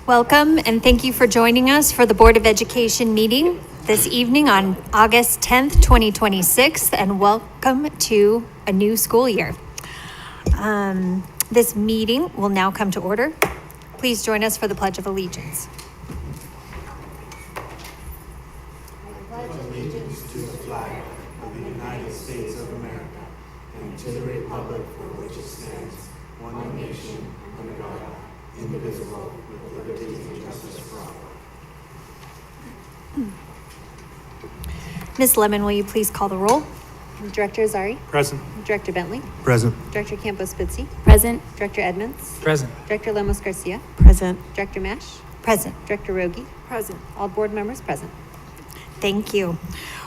Welcome and thank you for joining us for the Board of Education meeting this evening on August 10th, 2026, and welcome to a new school year. This meeting will now come to order. Please join us for the Pledge of Allegiance. I pledge allegiance to the flag of the United States of America and to the republic for which it stands, one nation, under God, indivisible, with liberty and justice for all. Ms. Lemon, will you please call the roll? Director Azari. Present. Director Bentley. Present. Director Campos-Spitzy. Present. Director Edmonds. Present. Director Lemos Garcia. Present. Director Mash. Present. Director Rogie. Present. All board members present. Thank you.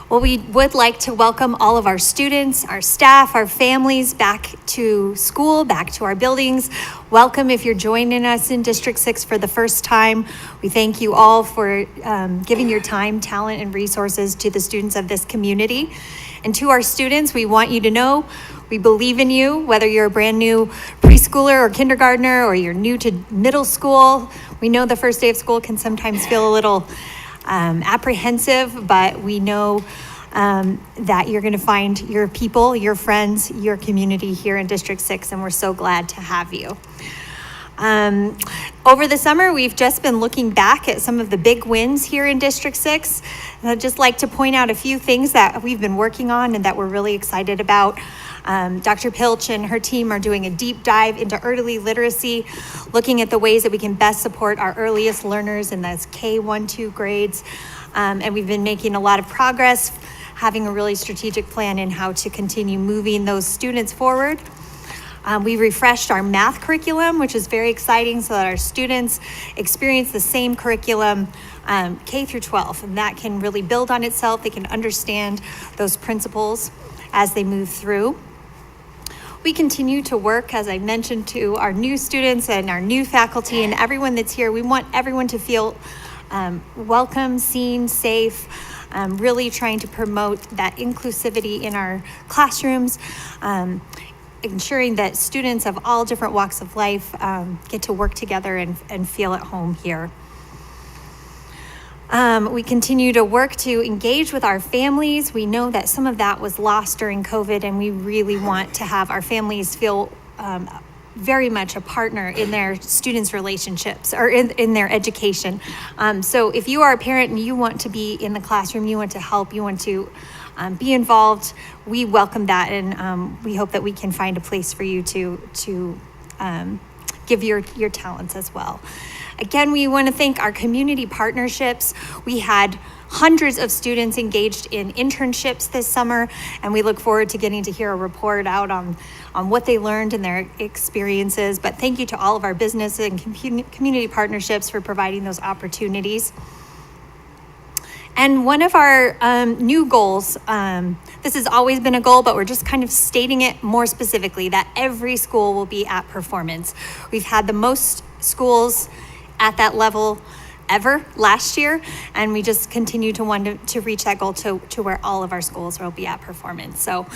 Well, we would like to welcome all of our students, our staff, our families back to school, back to our buildings. Welcome if you're joining us in District 6 for the first time. We thank you all for giving your time, talent, and resources to the students of this community. And to our students, we want you to know we believe in you, whether you're a brand new preschooler or kindergartner or you're new to middle school. We know the first day of school can sometimes feel a little apprehensive, but we know that you're going to find your people, your friends, your community here in District 6, and we're so glad to have you. Over the summer, we've just been looking back at some of the big wins here in District 6. And I'd just like to point out a few things that we've been working on and that we're really excited about. Dr. Pilch and her team are doing a deep dive into early literacy, looking at the ways that we can best support our earliest learners in those K-1-2 grades. And we've been making a lot of progress, having a really strategic plan in how to continue moving those students forward. We refreshed our math curriculum, which is very exciting, so that our students experience the same curriculum K through 12, and that can really build on itself. They can understand those principles as they move through. We continue to work, as I mentioned, to our new students and our new faculty and everyone that's here. We want everyone to feel welcome, seen, safe, really trying to promote that inclusivity in our classrooms, ensuring that students of all different walks of life get to work together and feel at home here. We continue to work to engage with our families. We know that some of that was lost during COVID, and we really want to have our families feel very much a partner in their students' relationships or in their education. So if you are a parent and you want to be in the classroom, you want to help, you want to be involved, we welcome that, and we hope that we can find a place for you to give your talents as well. Again, we want to thank our community partnerships. We had hundreds of students engaged in internships this summer, and we look forward to getting to hear a report out on what they learned and their experiences. But thank you to all of our business and community partnerships for providing those opportunities. And one of our new goals, this has always been a goal, but we're just kind of stating it more specifically, that every school will be at performance. We've had the most schools at that level ever last year, and we just continue to want to reach that goal to where all of our schools will be at performance. So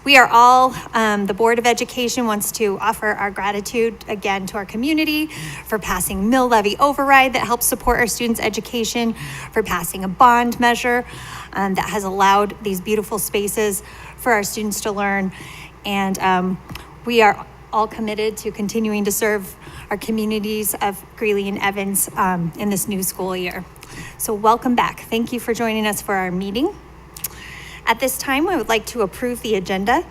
we are all, the Board of Education wants to offer our gratitude again to our community for passing mill levy override that helps support our students' education, for passing a bond measure that has allowed these beautiful spaces for our students to learn. And we are all committed to continuing to serve our communities of Greeley and Evans in this new school year. So welcome back. Thank you for joining us for our meeting. At this time, I would like to approve the agenda,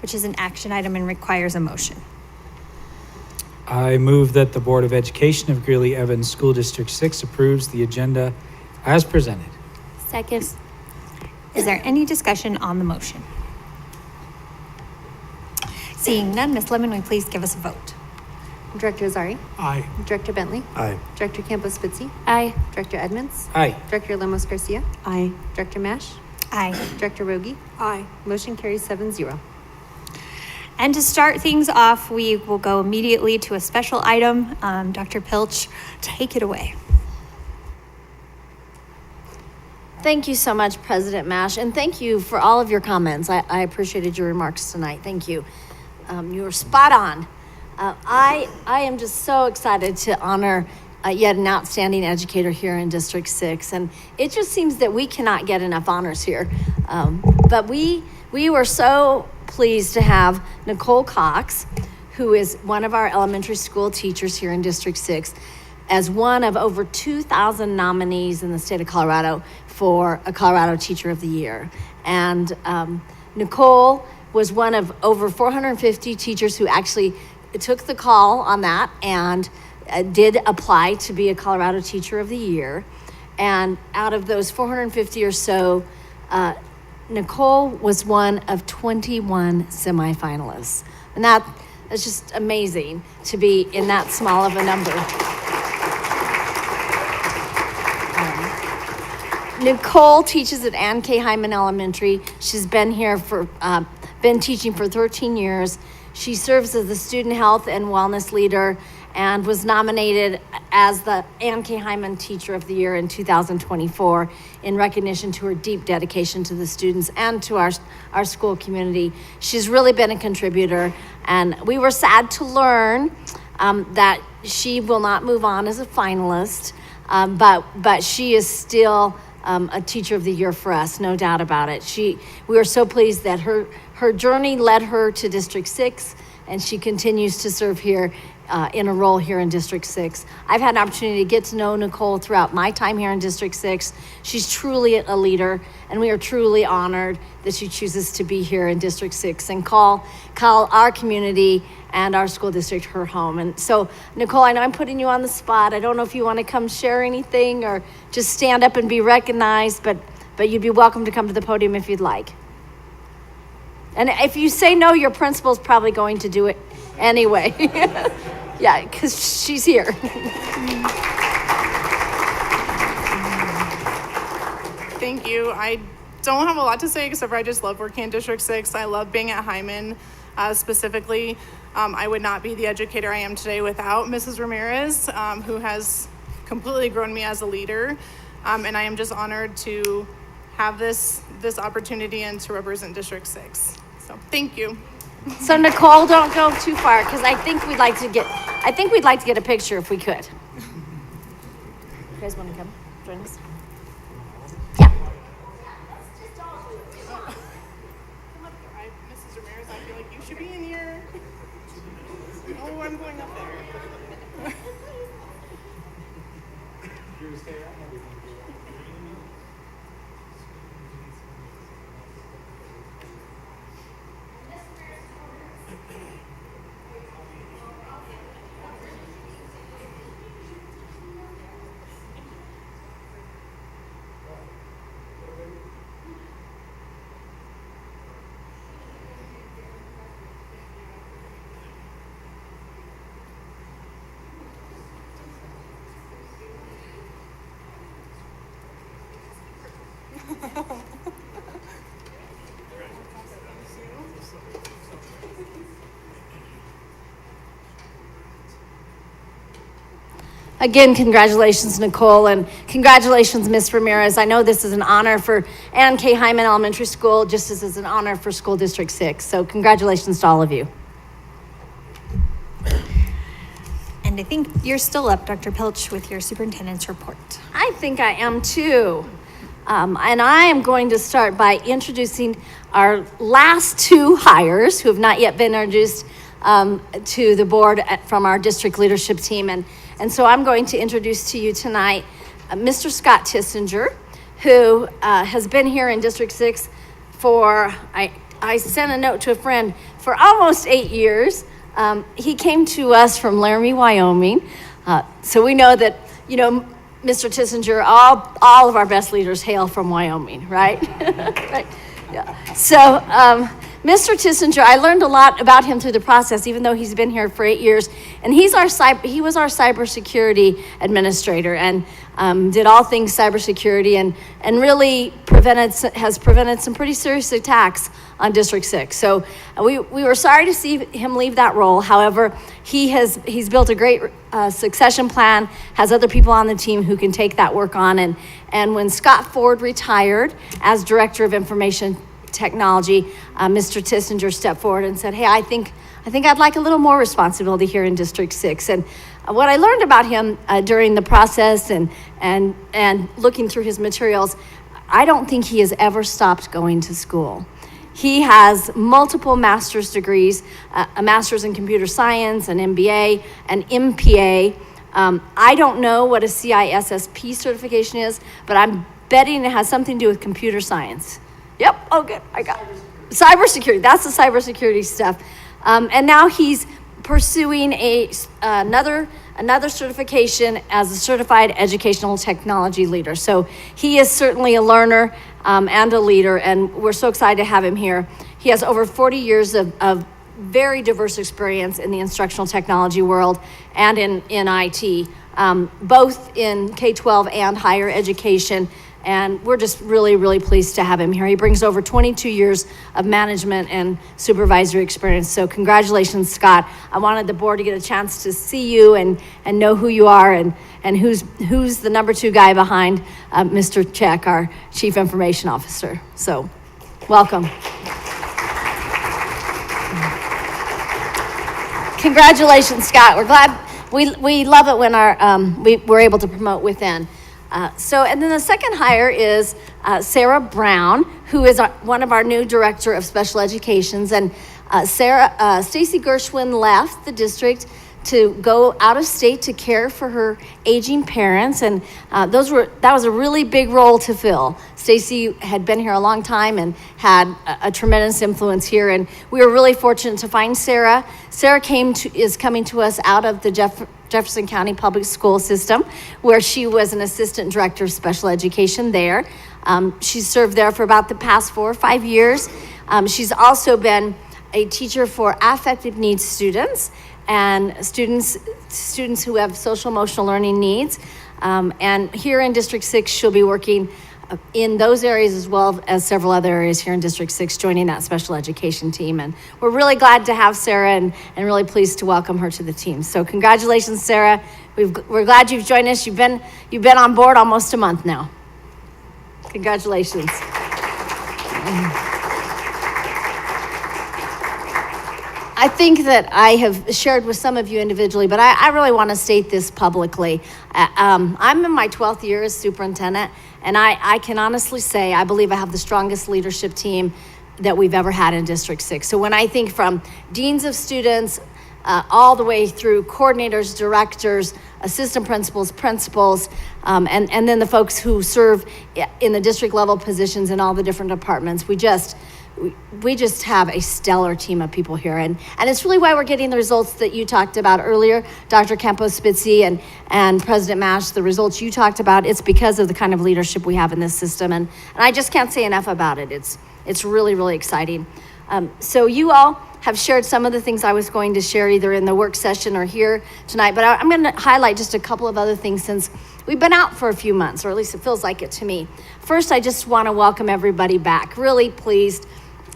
which is an action item and requires a motion. I move that the Board of Education of Greeley-Evans School District 6 approves the agenda as presented. Second. Is there any discussion on the motion? Seeing none, Ms. Lemon, will you please give us a vote? Director Azari. Aye. Director Bentley. Aye. Director Campos-Spitzy. Aye. Director Edmonds. Aye. Director Lemos Garcia. Aye. Director Mash. Aye. Director Rogie. Aye. Motion carries 7-0. And to start things off, we will go immediately to a special item. Dr. Pilch, take it away. Thank you so much, President Mash, and thank you for all of your comments. I appreciated your remarks tonight. Thank you. You were spot on. I am just so excited to honor yet an outstanding educator here in District 6. And it just seems that we cannot get enough honors here. But we were so pleased to have Nicole Cox, who is one of our elementary school teachers here in District 6, as one of over 2,000 nominees in the state of Colorado for a Colorado Teacher of the Year. And Nicole was one of over 450 teachers who actually took the call on that and did apply to be a Colorado Teacher of the Year. And out of those 450 or so, Nicole was one of 21 semifinalists. And that's just amazing to be in that small of a number. Nicole teaches at Ann K. Hyman Elementary. She's been here been teaching for 13 years. She serves as the student health and wellness leader and was nominated as the Ann K. Hyman Teacher of the Year in 2024 in recognition to her deep dedication to the students and to our school community. She's really been a contributor, and we were sad to learn that she will not move on as a finalist, but she is still a Teacher of the Year for us, no doubt about it. We are so pleased that her journey led her to District 6, and she continues to serve here in a role here in District 6. I've had an opportunity to get to know Nicole throughout my time here in District 6. She's truly a leader, and we are truly honored that she chooses to be here in District 6 and call our community and our school district her home. And so, Nicole, I know I'm putting you on the spot. I don't know if you want to come share anything or just stand up and be recognized, but you'd be welcome to come to the podium if you'd like. And if you say no, your principal's probably going to do it anyway. Yeah, because she's here. Thank you. I don't have a lot to say except for I just love working in District 6. I love being at Hyman specifically. I would not be the educator I am today without Mrs. Ramirez, who has completely grown me as a leader. And I am just honored to have this opportunity and to represent District 6. So thank you. So Nicole, don't go too far because I think we'd like to get a picture if we could. You guys want to come join us? Yeah. Mrs. Ramirez, I feel like you should be in here. Oh, I'm going up there. Again, congratulations, Nicole, and congratulations, Ms. Ramirez. I know this is an honor for Ann K. Hyman Elementary School, just as it's an honor for School District 6. So congratulations to all of you. And I think you're still up, Dr. Pilch, with your superintendent's report. I think I am too. And I am going to start by introducing our last two hires who have not yet been introduced to the board from our district leadership team. And so I'm going to introduce to you tonight Mr. Scott Tissinger, who has been here in District 6 for, I sent a note to a friend, for almost 8 years. He came to us from Laramie, Wyoming. So we know that, you know, Mr. Tissinger, all of our best leaders hail from Wyoming, right? Right. Yeah. So, Mr. Tissinger, I learned a lot about him through the process, even though he's been here for 8 years. And he was our cybersecurity administrator and did all things cybersecurity and really has prevented some pretty serious attacks on District 6. So we were sorry to see him leave that role. However, he's built a great succession plan, has other people on the team who can take that work on. And when Scott Ford retired as Director of Information Technology, Mr. Tissinger stepped forward and said, hey, I think I think I'd like a little more responsibility here in District 6. And what I learned about him during the process and looking through his materials, I don't think he has ever stopped going to school. He has multiple master's degrees, a master's in computer science, an MBA, an MPA. I don't know what a CISSP certification is, but I'm betting it has something to do with computer science. Yep, oh good, I got it. Cybersecurity, that's the cybersecurity stuff. And now he's pursuing another certification as a certified educational technology leader. So he is certainly a learner and a leader, and we're so excited to have him here. He has over 40 years of very diverse experience in the instructional technology world and in IT, both in K-12 and higher education. And we're just really, really pleased to have him here. He brings over 22 years of management and supervisory experience. So congratulations, Scott. I wanted the board to get a chance to see you and know who you are and who's the number 2 guy behind Mr. Check, our Chief Information Officer. So welcome. Congratulations, Scott. We're glad, we love it when we're able to promote within. And then the second hire is Sarah Brown, who is one of our new director of special educations. And Stacy Gershwin left the district to go out of state to care for her aging parents, and that was a really big role to fill. Stacy had been here a long time and had a tremendous influence here, and we were really fortunate to find Sarah. Sarah is coming to us out of the Jefferson County Public School System, where she was an assistant director of special education there. She's served there for about the past 4 or 5 years. She's also been a teacher for affective needs students and students who have social emotional learning needs. And here in District 6, she'll be working in those areas as well as several other areas here in District 6, joining that special education team. And we're really glad to have Sarah and really pleased to welcome her to the team. So congratulations, Sarah. We're glad you've joined us. You've been on board almost a month now. Congratulations. I think that I have shared with some of you individually, but I really want to state this publicly. I'm in my 12th year as superintendent, and I can honestly say I believe I have the strongest leadership team that we've ever had in District 6. So when I think from deans of students, all the way through coordinators, directors, assistant principals, and then the folks who serve in the district level positions in all the different departments, we just have a stellar team of people here. And it's really why we're getting the results that you talked about earlier, Dr. Campos-Spitzy and President Mash, the results you talked about. It's because of the kind of leadership we have in this system. And I just can't say enough about it. It's really, really exciting. So you all have shared some of the things I was going to share either in the work session or here tonight, but I'm going to highlight just a couple of other things since we've been out for a few months, or at least it feels like it to me. First, I just want to welcome everybody back. Really pleased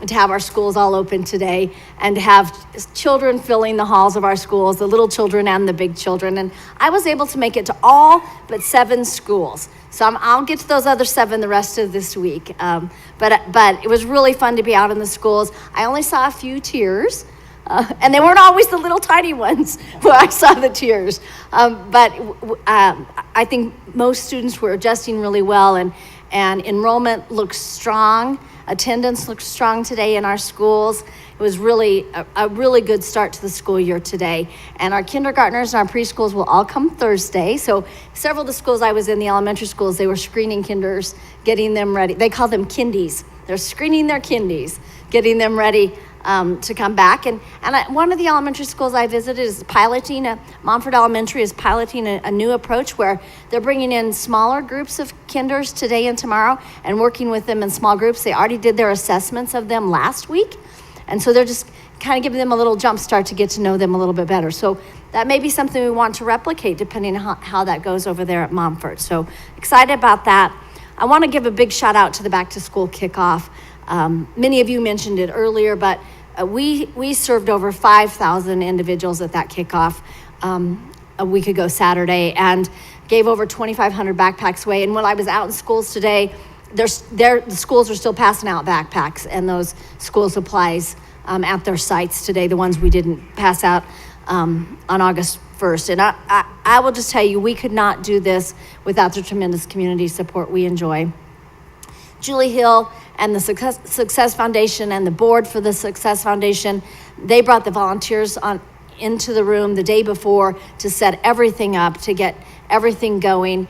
to have our schools all open today and to have children filling the halls of our schools, the little children and the big children. And I was able to make it to all but 7 schools. So I'll get to those other 7 the rest of this week. But it was really fun to be out in the schools. I only saw a few tears, and they weren't always the little tiny ones where I saw the tears. But I think most students were adjusting really well, and enrollment looks strong. Attendance looks strong today in our schools. It was really a really good start to the school year today. And our kindergartners and our preschools will all come Thursday. So several of the schools I was in, the elementary schools, they were screening kinders, getting them ready. They call them kindies. They're screening their kindies, getting them ready to come back. And one of the elementary schools I visited is piloting, Montford Elementary is piloting a new approach where they're bringing in smaller groups of kinders today and tomorrow and working with them in small groups. They already did their assessments of them last week. And so they're just kind of giving them a little jump start to get to know them a little bit better. So that may be something we want to replicate depending on how that goes over there at Montford. So excited about that. I want to give a big shout out to the back to school kickoff. Many of you mentioned it earlier, but we served over 5,000 individuals at that kickoff a week ago Saturday and gave over 2,500 backpacks away. And when I was out in schools today, the schools are still passing out backpacks and those school supplies at their sites today, the ones we didn't pass out on August 1st. And I will just tell you, we could not do this without the tremendous community support we enjoy. Julie Hill and the Success Foundation and the board for the Success Foundation, they brought the volunteers into the room the day before to set everything up, to get everything going.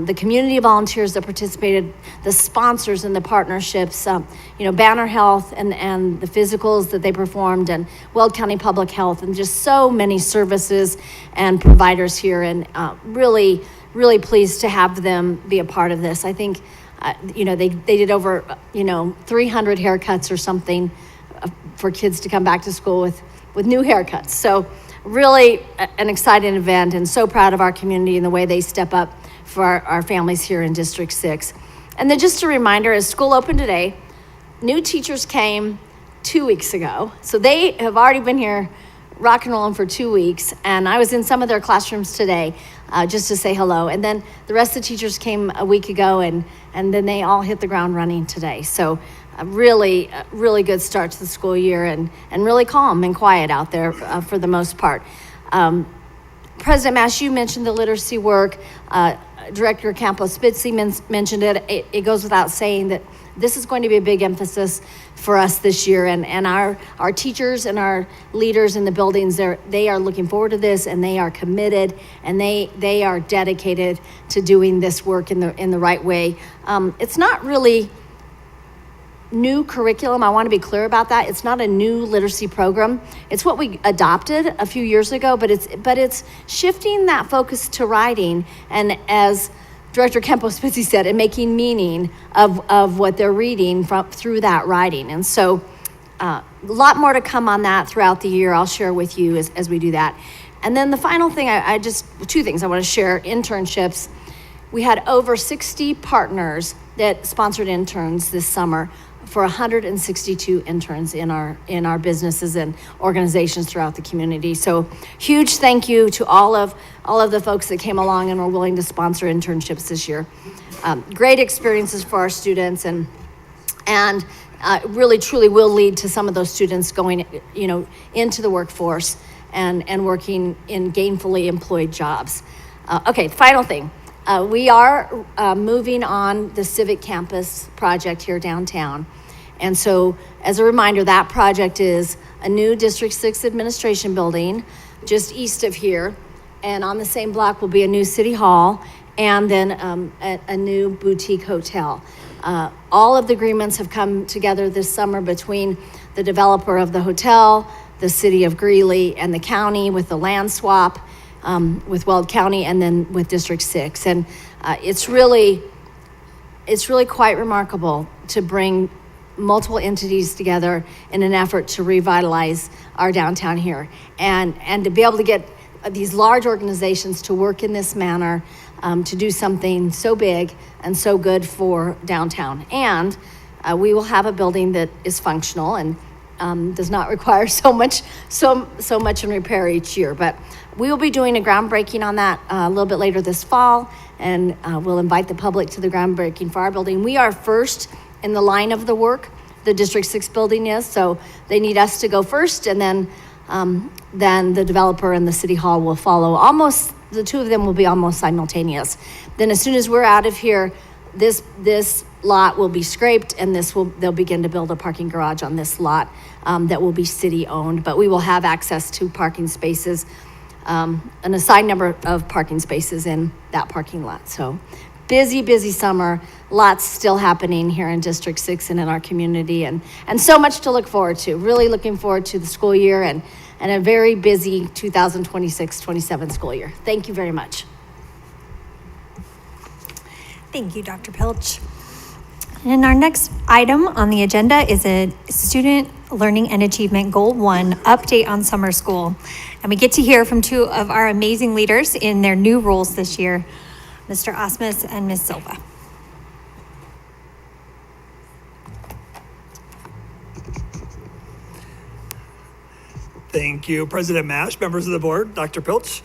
The community volunteers that participated, the sponsors and the partnerships, Banner Health and the physicals that they performed, and Weld County Public Health, and just so many services and providers here, and really, really pleased to have them be a part of this. I think, they did over, 300 haircuts or something for kids to come back to school with new haircuts. So really an exciting event, and so proud of our community and the way they step up for our families here in District 6. And then just a reminder, as school opened today, new teachers came 2 weeks ago. So they have already been here rock and rolling for 2 weeks. And I was in some of their classrooms today just to say hello. And then the rest of the teachers came a week ago, and then they all hit the ground running today. So a really good start to the school year, and really calm and quiet out there for the most part. President Mash, you mentioned the literacy work. Director Campos Spitzy mentioned it. It goes without saying that this is going to be a big emphasis for us this year, and our teachers and our leaders in the buildings, they are looking forward to this, and they are committed, and they are dedicated to doing this work in the right way. It's not really new curriculum. I want to be clear about that. It's not a new literacy program. It's what we adopted a few years ago, but it's shifting that focus to writing, and as Director Campos Spitzy said, and making meaning of what they're reading through that writing. And so a lot more to come on that throughout the year. I'll share with you as we do that. And then the final thing, two things I want to share. Internships. We had over 60 partners that sponsored interns this summer for 162 interns in our businesses and organizations throughout the community. So huge thank you to all of the folks that came along and were willing to sponsor internships this year. Great experiences for our students, and really truly will lead to some of those students going into the workforce and working in gainfully employed jobs. Okay, final thing. We are moving on the Civic Campus project here downtown. And so as a reminder, that project is a new District 6 administration building just east of here. And on the same block will be a new city hall, and then a new boutique hotel. All of the agreements have come together this summer between the developer of the hotel, the city of Greeley, and the county with the land swap with Weld County, and then with District 6. And it's really quite remarkable to bring multiple entities together in an effort to revitalize our downtown here, and to be able to get these large organizations to work in this manner, to do something so big and so good for downtown. And we will have a building that is functional and does not require so much in repair each year. But we will be doing a groundbreaking on that a little bit later this fall, and we'll invite the public to the groundbreaking for our building. We are first in the line of the work, the District 6 building is, so they need us to go first, and then the developer and the city hall will follow. The two of them will be almost simultaneous. Then as soon as we're out of here, this lot will be scraped, and they'll begin to build a parking garage on this lot that will be city owned, but we will have access to parking spaces, an assigned number of parking spaces in that parking lot. So busy summer, lots still happening here in District 6 and in our community, and so much to look forward to. Really looking forward to the school year and a very busy 2026-27 school year. Thank you very much. Thank you, Dr. Pilch. And our next item on the agenda is a Student Learning and Achievement Goal 1 update on summer school. And we get to hear from two of our amazing leaders in their new roles this year, Mr. Osmus and Ms. Silva. Thank you, President Mash, members of the board, Dr. Pilch.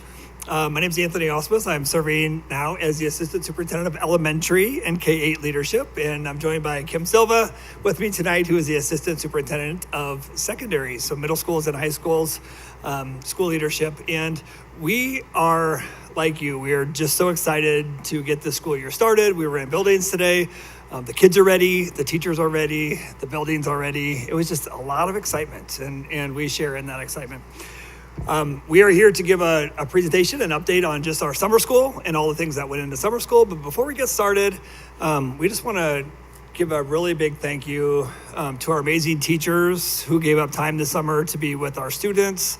My name is Anthony Osmus. I'm serving now as the Assistant Superintendent of Elementary and K-8 Leadership, and I'm joined by Kim Silva with me tonight, who is the Assistant Superintendent of Secondary, so middle schools and high schools, school leadership. And we are, like you, we are just so excited to get this school year started. We were in buildings today. The kids are ready, the teachers are ready, the buildings are ready. It was just a lot of excitement, and we share in that excitement. We are here to give a presentation, an update on just our summer school and all the things that went into summer school. But before we get started, we just want to give a really big thank you to our amazing teachers who gave up time this summer to be with our students,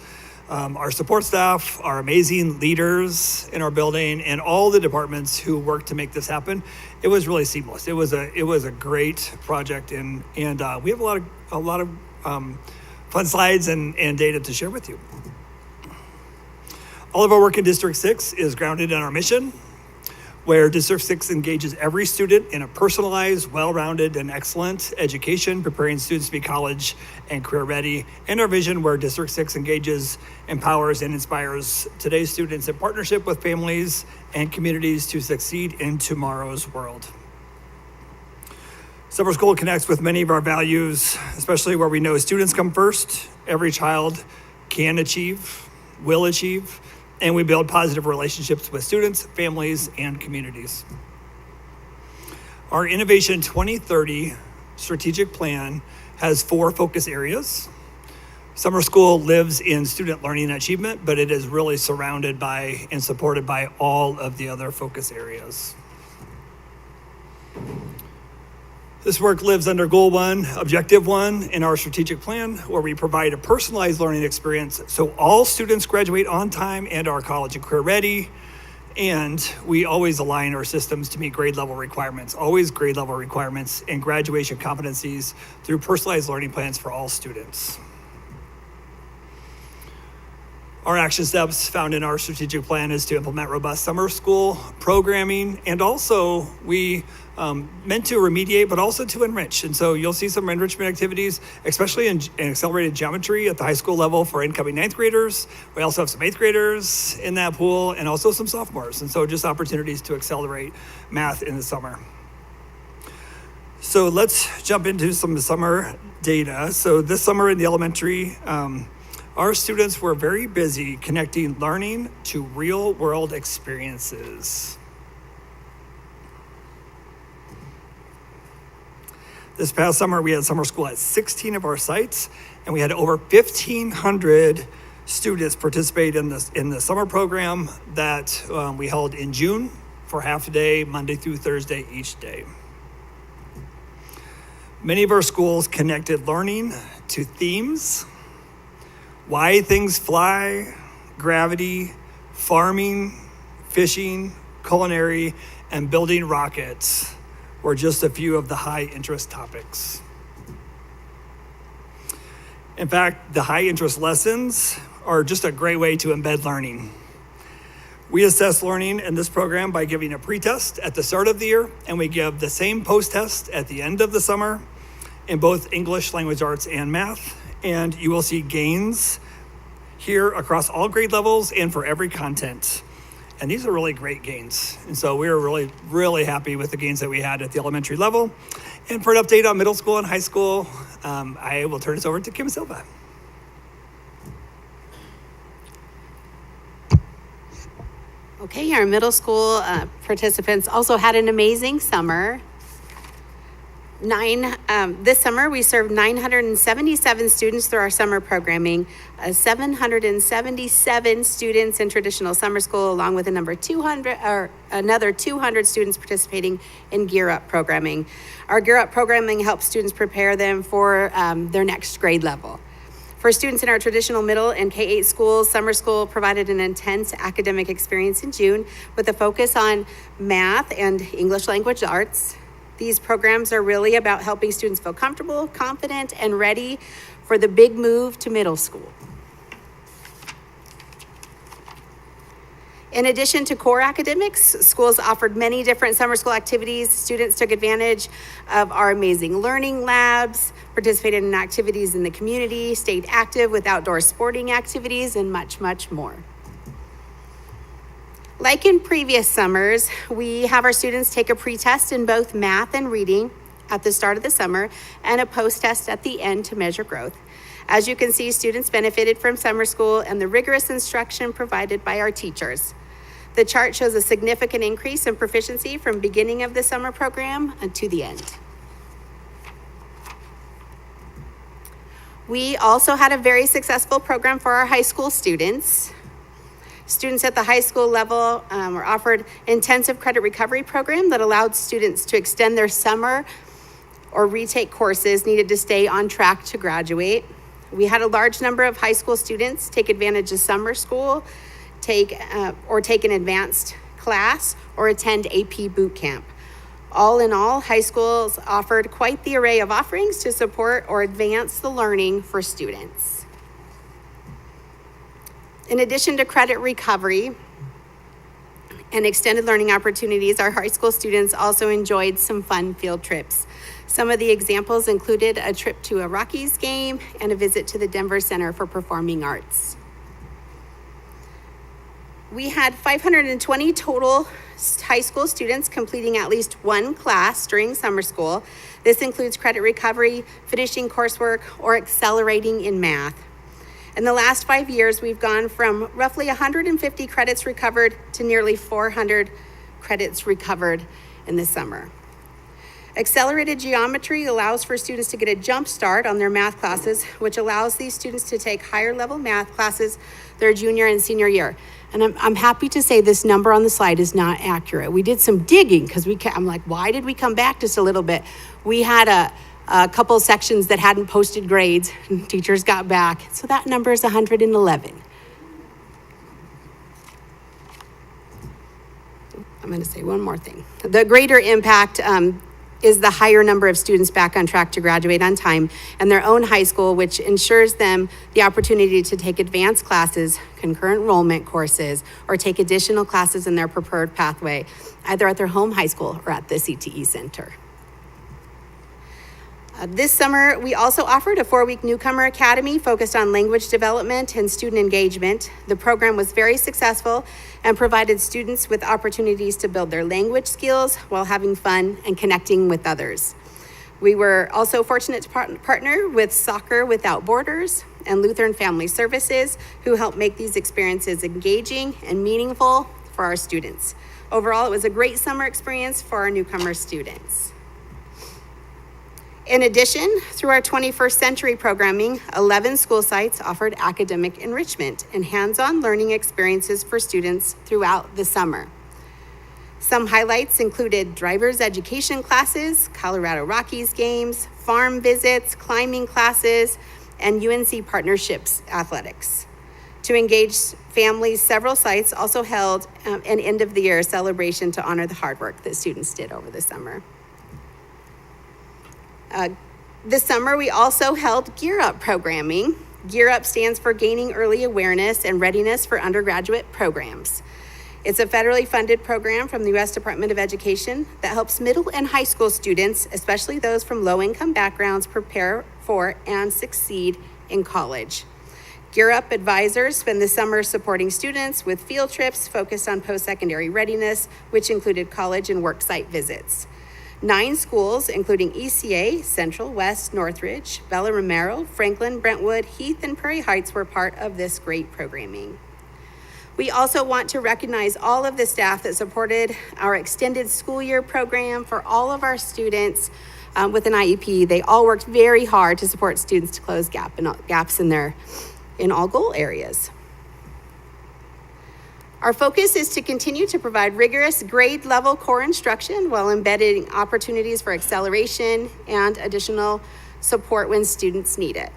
our support staff, our amazing leaders in our building, and all the departments who worked to make this happen. It was really seamless. It was a great project, and we have a lot of fun slides and data to share with you. All of our work in District 6 is grounded in our mission, where District 6 engages every student in a personalized, well-rounded, and excellent education, preparing students to be college and career ready, and our vision where District 6 engages, empowers, and inspires today's students in partnership with families and communities to succeed in tomorrow's world. Summer school connects with many of our values, especially where we know students come first. Every child can achieve, will achieve, and we build positive relationships with students, families, and communities. Our Innovation 2030 strategic plan has 4 focus areas. Summer school lives in student learning and achievement, but it is really surrounded by and supported by all of the other focus areas. This work lives under Goal 1, Objective 1 in our strategic plan, where we provide a personalized learning experience so all students graduate on time and are college and career ready. And we always align our systems to meet grade level requirements, always grade level requirements and graduation competencies through personalized learning plans for all students. Our action steps found in our strategic plan is to implement robust summer school programming, and also we meant to remediate, but also to enrich. And so you'll see some enrichment activities, especially in accelerated geometry at the high school level for incoming 9th graders. We also have some 8th graders in that pool, and also some sophomores. And so just opportunities to accelerate math in the summer. So let's jump into some summer data. So this summer in the elementary, our students were very busy connecting learning to real-world experiences. This past summer, we had summer school at 16 of our sites, and we had over 1,500 students participate in the summer program that we held in June for half a day, Monday through Thursday each day. Many of our schools connected learning to themes: why things fly, gravity, farming, fishing, culinary, and building rockets were just a few of the high interest topics. In fact, the high interest lessons are just a great way to embed learning. We assess learning in this program by giving a pre-test at the start of the year, and we give the same post-test at the end of the summer in both English, language arts, and math. And you will see gains here across all grade levels and for every content. And these are really great gains. And so we are really, really happy with the gains that we had at the elementary level. And for an update on middle school and high school, I will turn this over to Kim Silva. Okay, our middle school participants also had an amazing summer. This summer, we served 977 students through our summer programming, 777 students in traditional summer school, along with another 200 students participating in Gear Up programming. Our Gear Up programming helps students prepare them for their next grade level. For students in our traditional middle and K-8 schools, summer school provided an intense academic experience in June with a focus on math and English language arts. These programs are really about helping students feel comfortable, confident, and ready for the big move to middle school. In addition to core academics, schools offered many different summer school activities. Students took advantage of our amazing learning labs, participated in activities in the community, stayed active with outdoor sporting activities, and much, much more. Like in previous summers, we have our students take a pre-test in both math and reading at the start of the summer and a post-test at the end to measure growth. As you can see, students benefited from summer school and the rigorous instruction provided by our teachers. The chart shows a significant increase in proficiency from beginning of the summer program to the end. We also had a very successful program for our high school students. Students at the high school level were offered intensive credit recovery program that allowed students to extend their summer or retake courses needed to stay on track to graduate. We had a large number of high school students take advantage of summer school, take an advanced class, or attend AP boot camp. All in all, high schools offered quite the array of offerings to support or advance the learning for students. In addition to credit recovery and extended learning opportunities, our high school students also enjoyed some fun field trips. Some of the examples included a trip to a Rockies game and a visit to the Denver Center for Performing Arts. We had 520 total high school students completing at least one class during summer school. This includes credit recovery, finishing coursework, or accelerating in math. In the last 5 years, we've gone from roughly 150 credits recovered to nearly 400 credits recovered in the summer. Accelerated geometry allows for students to get a jump start on their math classes, which allows these students to take higher level math classes their junior and senior year. And I'm happy to say this number on the slide is not accurate. We did some digging because I'm like, why did we come back just a little bit? We had a couple sections that hadn't posted grades, and teachers got back. So that number is 111. I'm going to say one more thing. The greater impact is the higher number of students back on track to graduate on time and their own high school, which ensures them the opportunity to take advanced classes, concurrent enrollment courses, or take additional classes in their preferred pathway, either at their home high school or at the CTE Center. This summer, we also offered a 4-week newcomer academy focused on language development and student engagement. The program was very successful and provided students with opportunities to build their language skills while having fun and connecting with others. We were also fortunate to partner with Soccer Without Borders and Lutheran Family Services, who helped make these experiences engaging and meaningful for our students. Overall, it was a great summer experience for our newcomer students. In addition, through our 21st Century programming, 11 school sites offered academic enrichment and hands-on learning experiences for students throughout the summer. Some highlights included driver's education classes, Colorado Rockies games, farm visits, climbing classes, and UNC partnerships athletics. To engage families, several sites also held an end-of-the-year celebration to honor the hard work that students did over the summer. This summer, we also held Gear Up programming. Gear Up stands for Gaining Early Awareness and Readiness for Undergraduate Programs. It's a federally funded program from the U.S. Department of Education that helps middle and high school students, especially those from low-income backgrounds, prepare for and succeed in college. Gear Up advisors spend the summer supporting students with field trips focused on post-secondary readiness, which included college and work site visits. 9 schools, including ECA, Central, West, Northridge, Bella Romero, Franklin, Brentwood, Heath, and Prairie Heights were part of this great programming. We also want to recognize all of the staff that supported our extended school year program for all of our students with an IEP. They all worked very hard to support students to close gaps in all goal areas. Our focus is to continue to provide rigorous grade level core instruction while embedding opportunities for acceleration and additional support when students need it.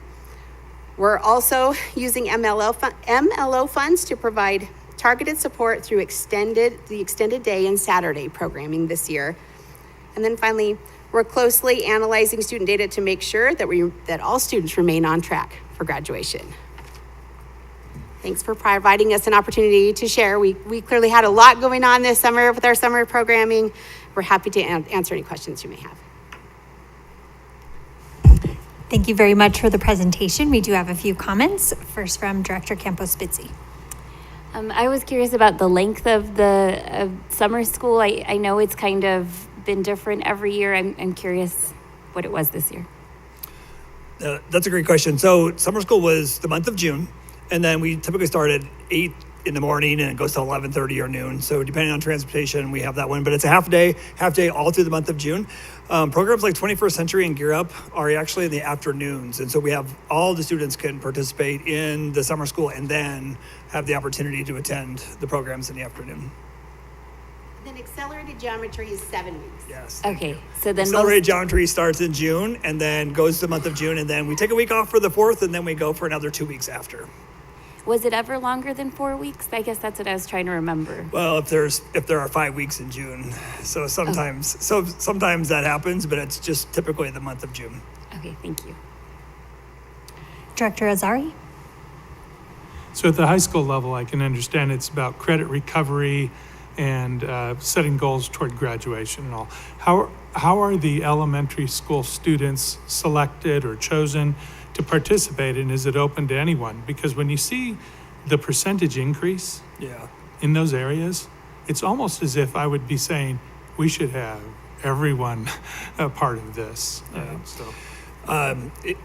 We're also using MLO funds to provide targeted support through the extended day and Saturday programming this year. And then finally, we're closely analyzing student data to make sure that all students remain on track for graduation. Thanks for providing us an opportunity to share. We clearly had a lot going on this summer with our summer programming. We're happy to answer any questions you may have. Thank you very much for the presentation. We do have a few comments. First from Director Campos-Spitzy. I was curious about the length of the summer school. I know it's kind of been different every year. I'm curious what it was this year. That's a great question. So summer school was the month of June, and then we typically start at 8 in the morning and it goes to 11:30 or noon. So depending on transportation, we have that one, but it's a half day all through the month of June. Programs like 21st Century and Gear Up are actually in the afternoons. And so we have all the students can participate in the summer school and then have the opportunity to attend the programs in the afternoon. Then accelerated geometry is 7 weeks. Yes. Okay, so then Accelerated geometry starts in June and then goes to the month of June, and then we take a week off for the 4th, and then we go for another 2 weeks after. was it ever longer than 4 weeks? I guess that's what I was trying to remember. Well, if there are 5 weeks in June, so sometimes that happens, but it's just typically the month of June. Okay, thank you. Director Azari? So at the high school level, I can understand it's about credit recovery and setting goals toward graduation and all. How are the elementary school students selected or chosen to participate, and is it open to anyone? Because when you see the percentage increase Yeah. in those areas, it's almost as if I would be saying we should have everyone a part of this.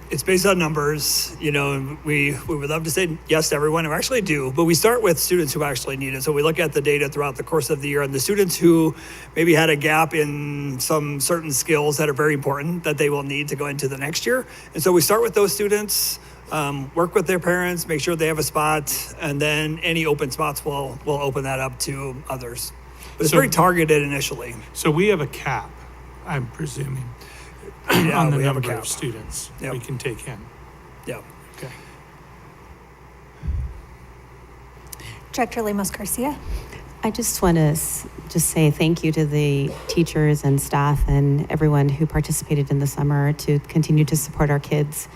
It's based on numbers. You know, we would love to say yes to everyone, and we actually do, but we start with students who actually need it. So we look at the data throughout the course of the year, and the students who maybe had a gap in some certain skills that are very important that they will need to go into the next year. And so we start with those students, work with their parents, make sure they have a spot, and then any open spots we'll open that up to others. But it's very targeted initially. So we have a cap, I'm presuming, Yeah, on the we have a number cap. of students Yep. we can take in. Yeah. Okay. Director Lemos Garcia? I just want to just say thank you to the teachers and staff and everyone who participated in the summer to continue to support our kids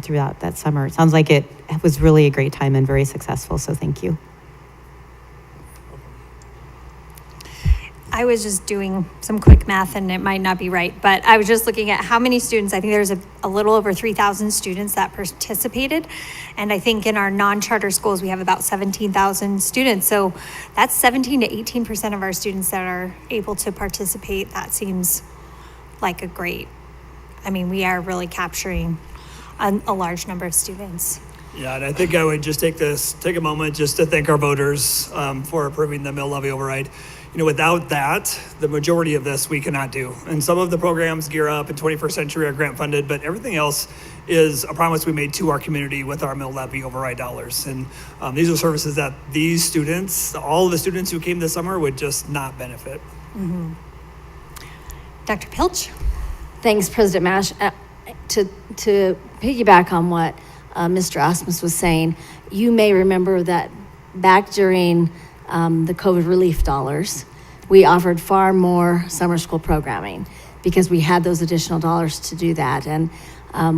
throughout that summer. It sounds like it was really a great time and very successful, so thank you. I was just doing some quick math, and it might not be right, but I was just looking at how many students. I think there's a little over 3,000 students that participated. And I think in our non-charter schools, we have about 17,000 students. So that's 17 to 18% of our students that are able to participate. That seems like we are really capturing a large number of students. Yeah, and I think I would just take a moment just to thank our voters for approving the mill levy override. You know, without that, the majority of this we cannot do. And some of the programs, Gear Up and 21st Century, are grant funded, but everything else is a promise we made to our community with our mill levy override dollars. And these are services that these students, all of the students who came this summer, would just not benefit. Mm-hmm. Dr. Pilch? Thanks, President Mash. To piggyback on what Mr. Osmus was saying, you may remember that back during the COVID relief dollars, we offered far more summer school programming because we had those additional dollars to do that. And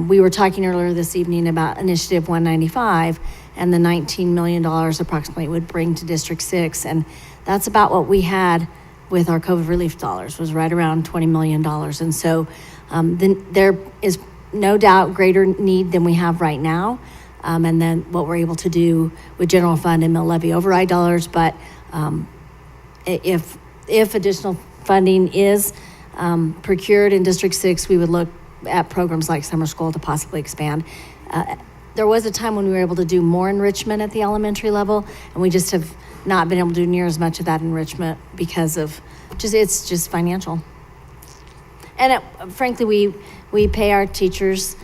we were talking earlier this evening about Initiative 195 and the $19 million approximately would bring to District 6. And that's about what we had with our COVID relief dollars, was right around $20 million. And so then there is no doubt greater need than we have right now. And then what we're able to do with general fund and mill levy override dollars. But if additional funding is procured in District 6, we would look at programs like summer school to possibly expand. There was a time when we were able to do more enrichment at the elementary level, and we just have not been able to do near as much of that enrichment because of it's just financial. And frankly, we pay our teachers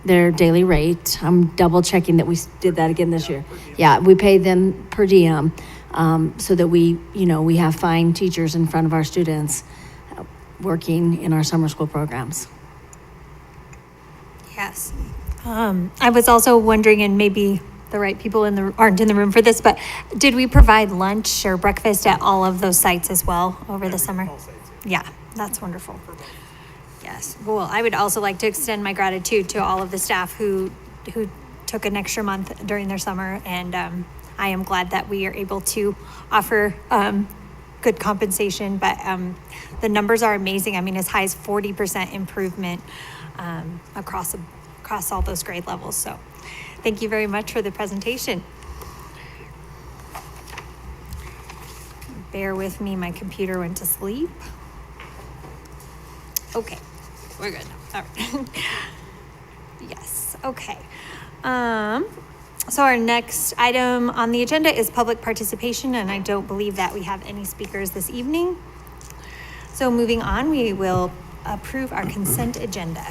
their daily rate. I'm double checking that we did that again this year. Yeah, we pay them per diem so that we have fine teachers in front of our students working in our summer school programs. Yes. I was also wondering, and maybe the right people aren't in the room for this, but did we provide lunch or breakfast at all of those sites as well over the summer? All sites. Yeah, that's wonderful. Yes. Well, I would also like to extend my gratitude to all of the staff who took an extra month during their summer, and I am glad that we are able to offer good compensation. But the numbers are amazing. I mean, as high as 40% improvement across all those grade levels. So, thank you very much for the presentation. Bear with me, my computer went to sleep. Okay, we're good. All right. Yes, okay. So our next item on the agenda is public participation, and I don't believe that we have any speakers this evening. So moving on, we will approve our consent agenda.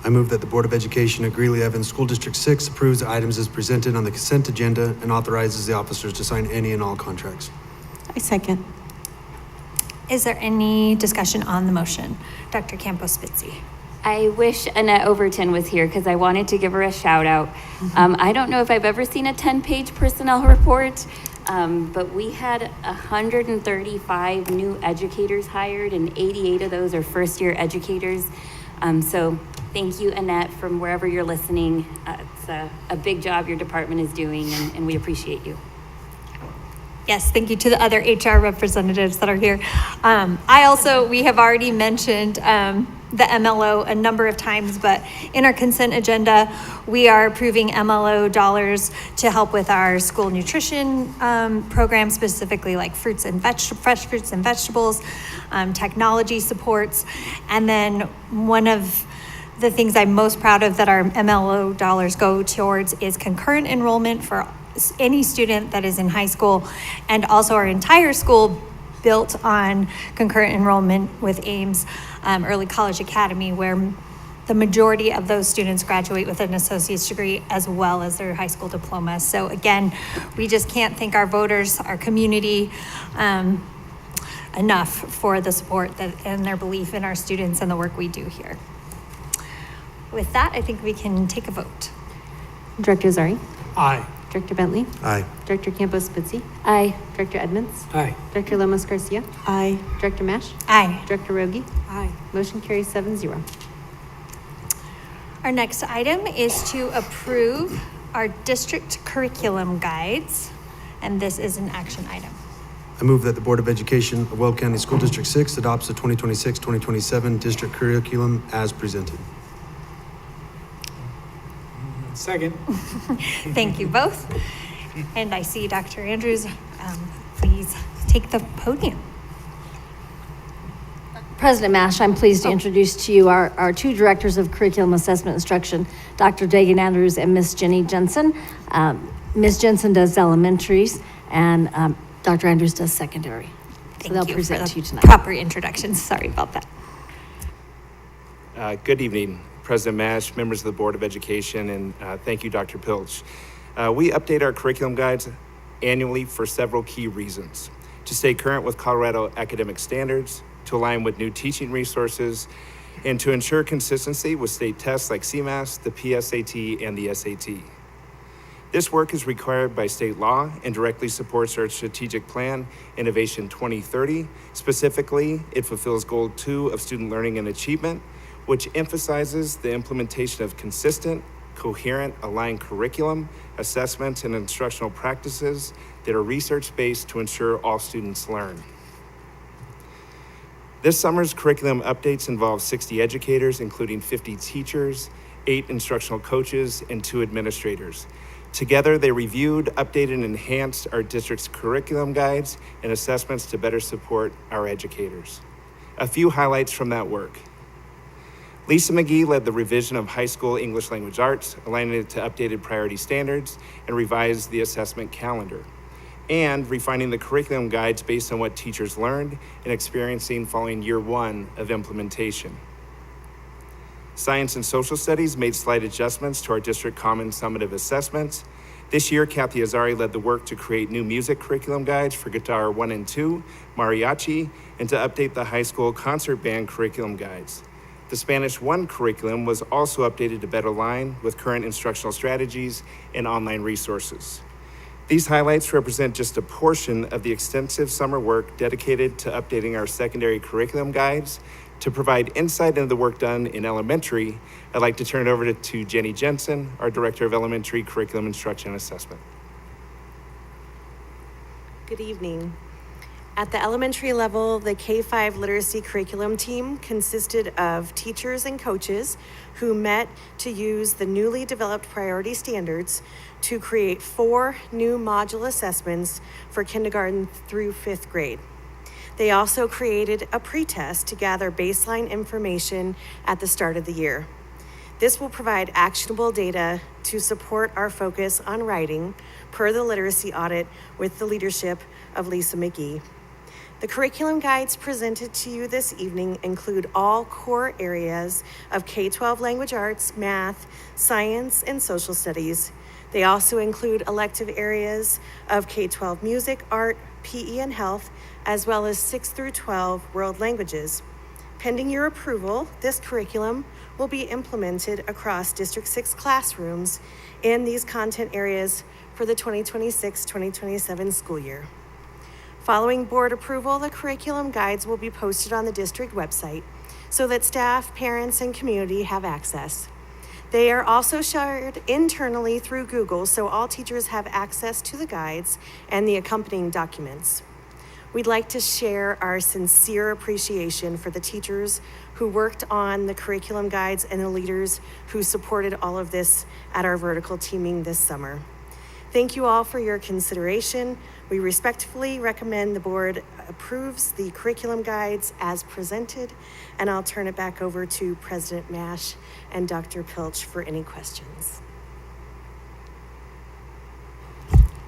I move that the Board of Education of Greeley-Evans School District 6 approves the items as presented on the consent agenda and authorizes the officers to sign any and all contracts. I second. Is there any discussion on the motion? Dr. Campos-Spitzi. I wish Annette Overton was here because I wanted to give her a shout out. I don't know if I've ever seen a 10-page personnel report, but we had 135 new educators hired, and 88 of those are first-year educators. So thank you, Annette, from wherever you're listening. It's a big job your department is doing, and we appreciate you. Yes, thank you to the other HR representatives that are here. We have already mentioned the MLO a number of times, but in our consent agenda, we are approving MLO dollars to help with our school nutrition program, specifically like fresh fruits and vegetables, technology supports. And then one of the things I'm most proud of that our MLO dollars go towards is concurrent enrollment for any student that is in high school, and also our entire school built on concurrent enrollment with Ames Early College Academy, where the majority of those students graduate with an associate's degree as well as their high school diploma. So again, we just can't thank our voters, our community, enough for the support and their belief in our students and the work we do here. With that, I think we can take a vote. Director Azari? Aye. Director Bentley? Aye. Director Campos-Spitzi? Aye. Director Edmonds? Aye. Director Lemos-Garcia? Aye. Director Mash? Aye. Director Rogie? Aye. Motion carries 7-0. Our next item is to approve our district curriculum guides, and this is an action item. I move that the Board of Education of Weld County School District 6 adopts the 2026-2027 district curriculum as presented. Second. Thank you both. And I see Dr. Andrews. Please take the podium. President Mash, I'm pleased to introduce to you our two directors of curriculum assessment instruction, Dr. Dagan Andrews and Miss Jenny Jensen. Miss Jensen does elementaries, and Dr. Andrews does secondary. Thank They'll you present for to you the tonight. proper introductions. Sorry about that. Good evening, President Mash, members of the Board of Education, and thank you, Dr. Pilch. We update our curriculum guides annually for several key reasons: to stay current with Colorado academic standards, to align with new teaching resources, and to ensure consistency with state tests like CMAS, the PSAT, and the SAT. This work is required by state law and directly supports our strategic plan, Innovation 2030. Specifically, it fulfills Goal 2 of Student Learning and Achievement, which emphasizes the implementation of consistent, coherent, aligned curriculum, assessments, and instructional practices that are research-based to ensure all students learn. This summer's curriculum updates involve 60 educators, including 50 teachers, 8 instructional coaches, and 2 administrators. Together, they reviewed, updated, and enhanced our district's curriculum guides and assessments to better support our educators. A few highlights from that work. Lisa McGee led the revision of high school English language arts, aligning it to updated priority standards, and revised the assessment calendar, and refining the curriculum guides based on what teachers learned and experiencing following year 1 of implementation. Science and Social Studies made slight adjustments to our district common summative assessments. This year, Kathy Azari led the work to create new music curriculum guides for Guitar 1 and 2, Mariachi, and to update the high school concert band curriculum guides. The Spanish 1 curriculum was also updated to better align with current instructional strategies and online resources. These highlights represent just a portion of the extensive summer work dedicated to updating our secondary curriculum guides. To provide insight into the work done in elementary, I'd like to turn it over to Jenny Jensen, our Director of Elementary Curriculum Instruction and Assessment. Good evening. At the elementary level, the K-5 literacy curriculum team consisted of teachers and coaches who met to use the newly developed priority standards to create 4 new module assessments for kindergarten through 5th grade. They also created a pretest to gather baseline information at the start of the year. This will provide actionable data to support our focus on writing per the literacy audit with the leadership of Lisa McGee. The curriculum guides presented to you this evening include all core areas of K-12 language arts, math, science, and social studies. They also include elective areas of K-12 music, art, PE, and health, as well as 6 through 12 world languages. Pending your approval, this curriculum will be implemented across District 6 classrooms in these content areas for the 2026-2027 school year. Following board approval, the curriculum guides will be posted on the district website so that staff, parents, and community have access. They are also shared internally through Google so all teachers have access to the guides and the accompanying documents. We'd like to share our sincere appreciation for the teachers who worked on the curriculum guides and the leaders who supported all of this at our vertical teaming this summer. Thank you all for your consideration. We respectfully recommend the board approves the curriculum guides as presented, and I'll turn it back over to President Mash and Dr. Pilch for any questions.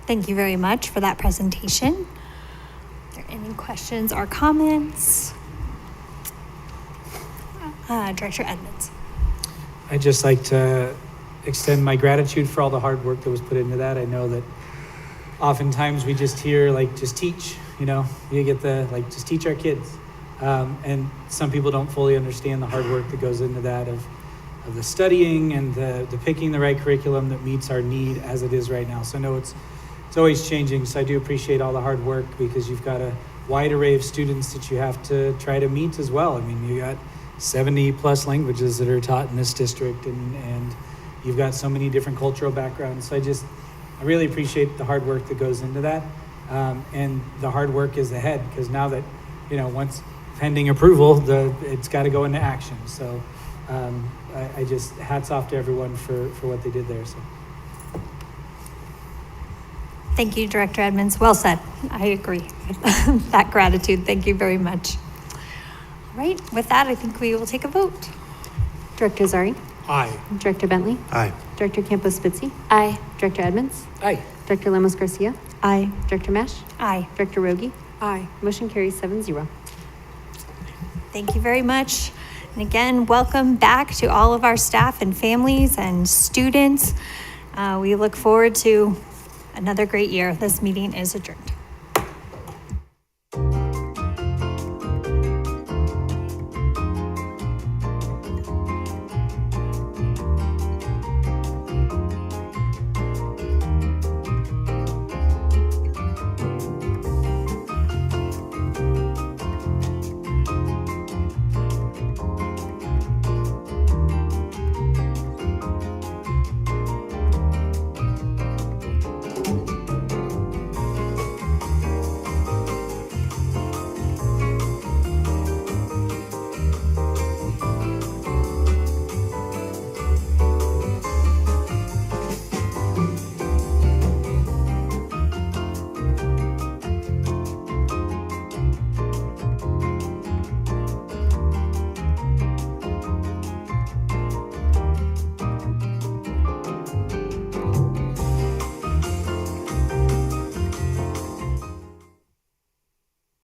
Thank you very much for that presentation. Are there any questions or comments? Director Edmonds. I'd just like to extend my gratitude for all the hard work that was put into that. I know that oftentimes we just hear, like, just teach, you get the, like, just teach our kids. And some people don't fully understand the hard work that goes into that of the studying and the picking the right curriculum that meets our need as it is right now. So I know it's always changing. So I do appreciate all the hard work because you've got a wide array of students that you have to try to meet as well. I mean, you got 70 plus languages that are taught in this district, and you've got so many different cultural backgrounds. So I really appreciate the hard work that goes into that. And the hard work is ahead because now that, once pending approval, it's got to go into action. So I just hats off to everyone for what they did there. So. Thank you, Director Edmonds. Well said. I agree with that gratitude. Thank you very much. All right, with that, I think we will take a vote. Director Zari? Aye. Director Bentley? Aye. Director Campos-Spitzy? Aye. Director Edmonds? Aye. Director Lemos-Garcia? Aye. Director Mesh? Aye. Director Rogie? Aye. Motion carries 7-0. Thank you very much. And again, welcome back to all of our staff and families and students. We look forward to another great year. This meeting is adjourned.